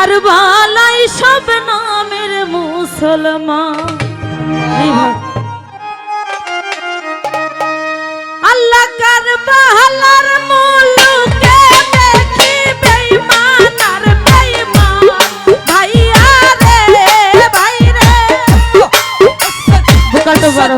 কারবালাই সব নামের মুসলমান। আল্লাহ কারবালার মুলুকে দেখি বেঈমান আর বেঈমান ভাইয়া রে ভাই রে বুকাটো বারো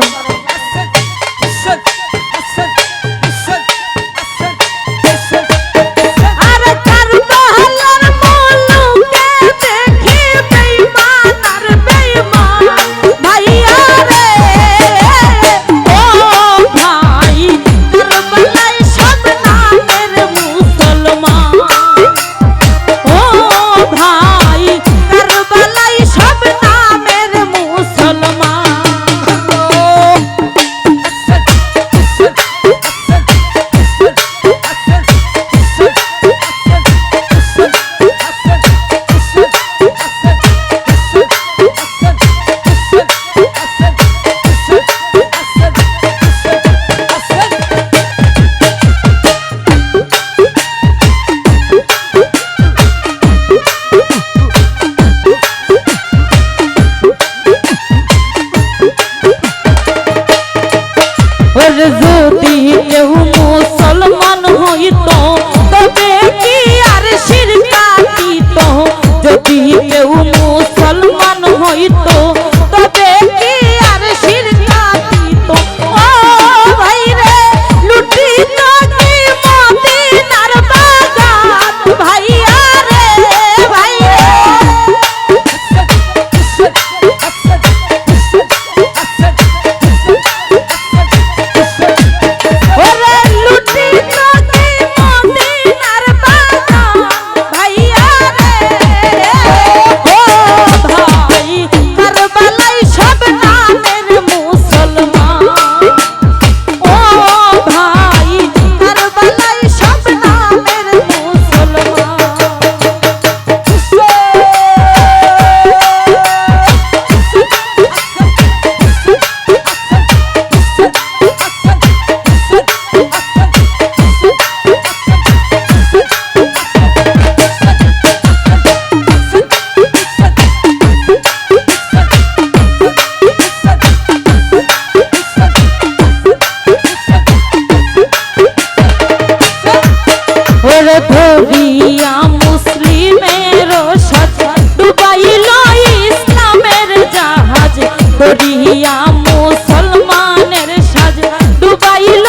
যদি কেউ মুসলমান হইত তবে কি আর শিরক দিত। যদি কেউ মুসলমান হইত তবে কি আর শিরক দিত। ও ভাই রে লুটিত কি মদিনার বাগান ভাইয়া রে ভাই রে ধরিয়া মুসলিমের সাজ ডুবাইল ইসলামের জাহাজ। ধরিয়া মুসলমানের সাজ ডুবাইল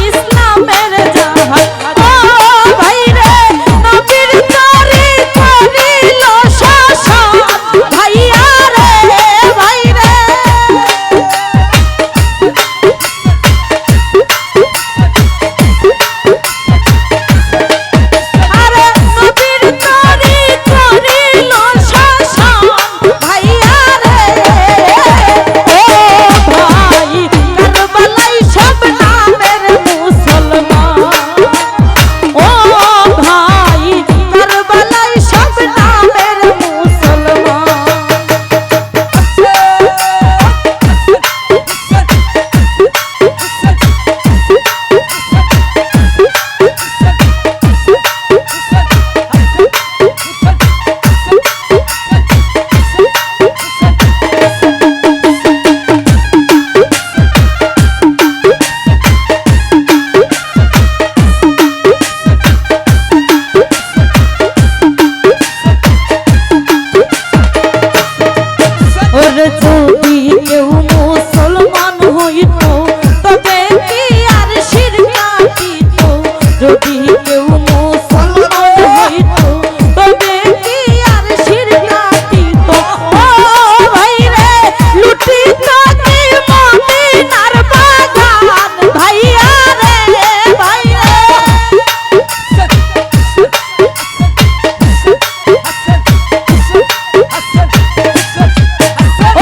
ইসলামের জাহাজ। ও ভাই রে নবীর তরি করিল শাসন ভাইয়া রে ভাই রে যদি কেউ মুসলমান হইত তবে কি আর শিরক দিত। যদি কেউ মুসলমান হইত তবে কি আর শিরক দিত। ও ভাই রে লুটিত কি মদিনার বাগান ভাইয়া রে ভাই রে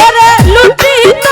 ওরে লুটিত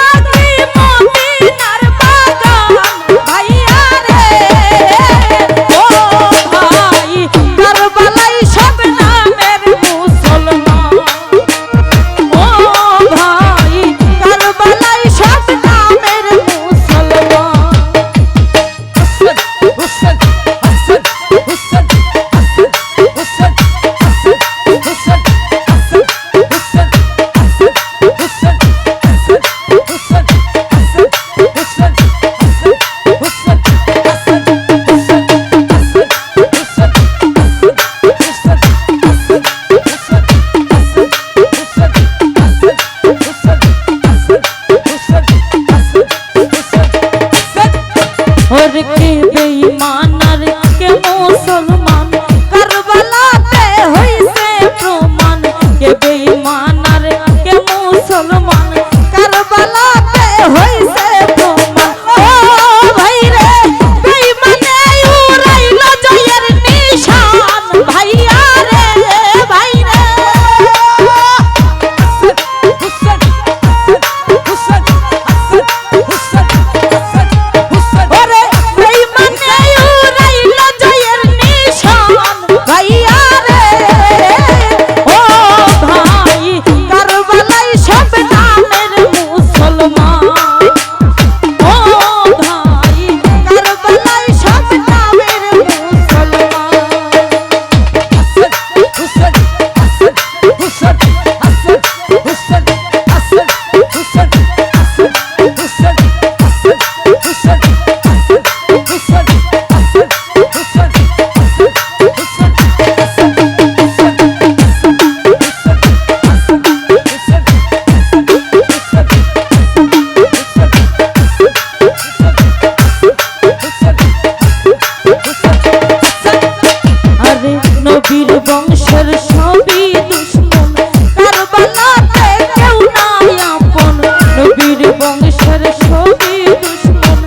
বংশের সবই দুশ্মন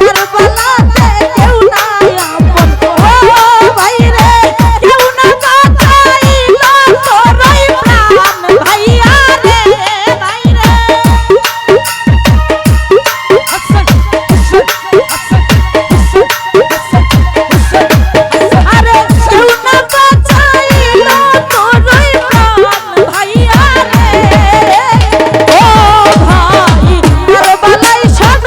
কারবালাতে কেউ নাই আপন ও ভাই রে কেউ না বাঁচাইল তোরই প্রাণ ভাইয়া রে ভাই রে আরে কেউ না বাঁচাইল তোরই প্রাণ ভাইয়া রে ও ভাই কারবালায় সব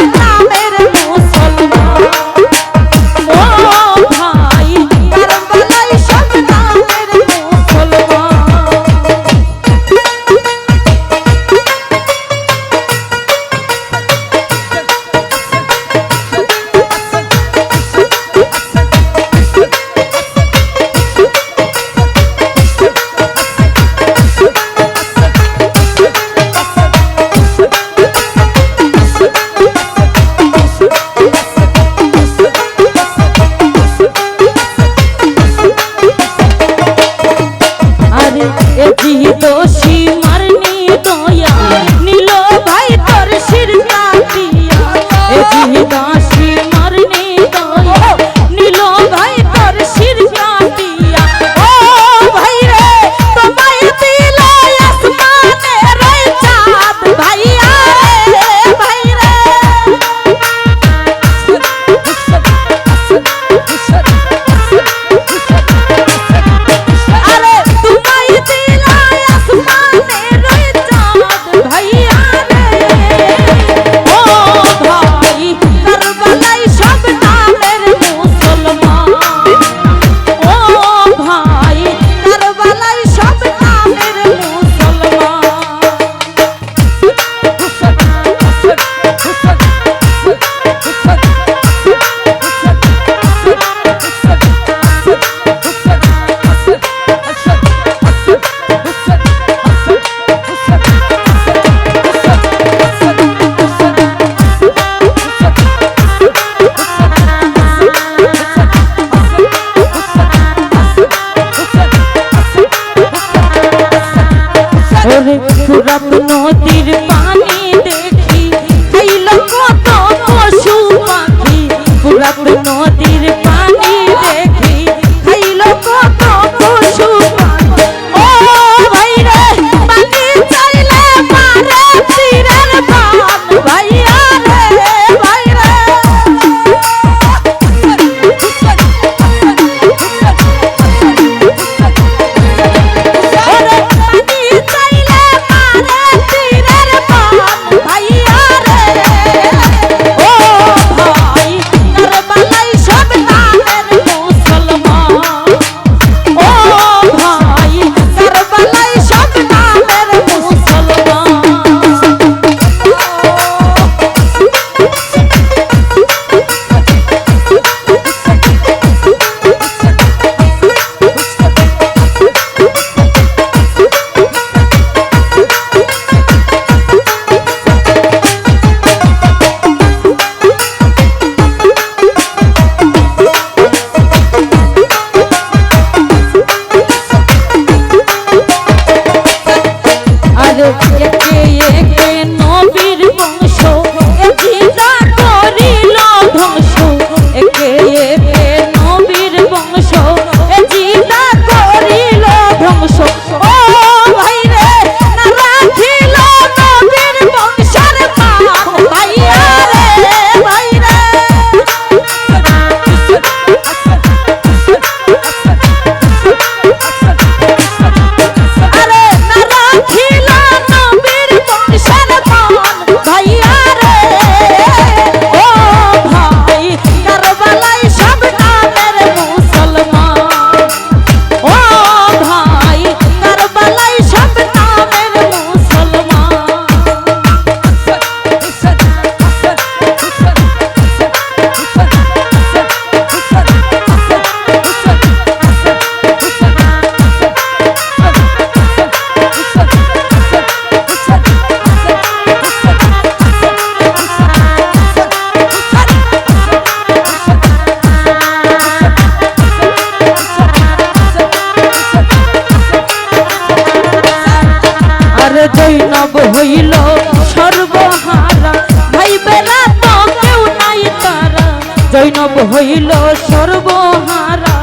জৈনব হইল সর্বহারা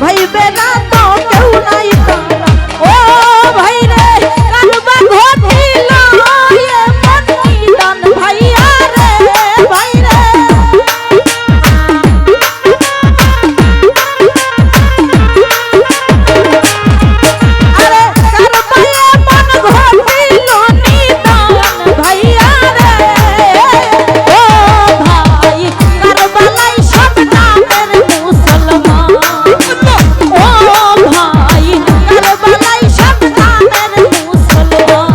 ভাইবে না তো কেউ নাই তারা ও ভাই রে কারবা ঘটিল এমন নিদান ভাইয়া রে ভাই রে আরে কারবা এমন ঘটিল নিদান ভাইয়া রে ও ভাই কারবালাই সব নামের মুসলমান ও ভাই কারবালাই সব নামের মুসলমান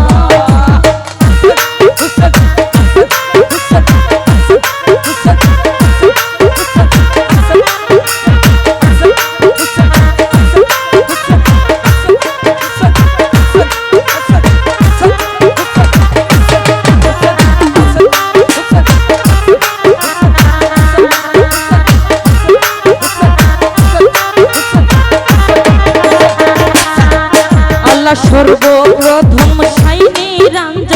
সর্বপ্রথম সাইনি রাঞ্জন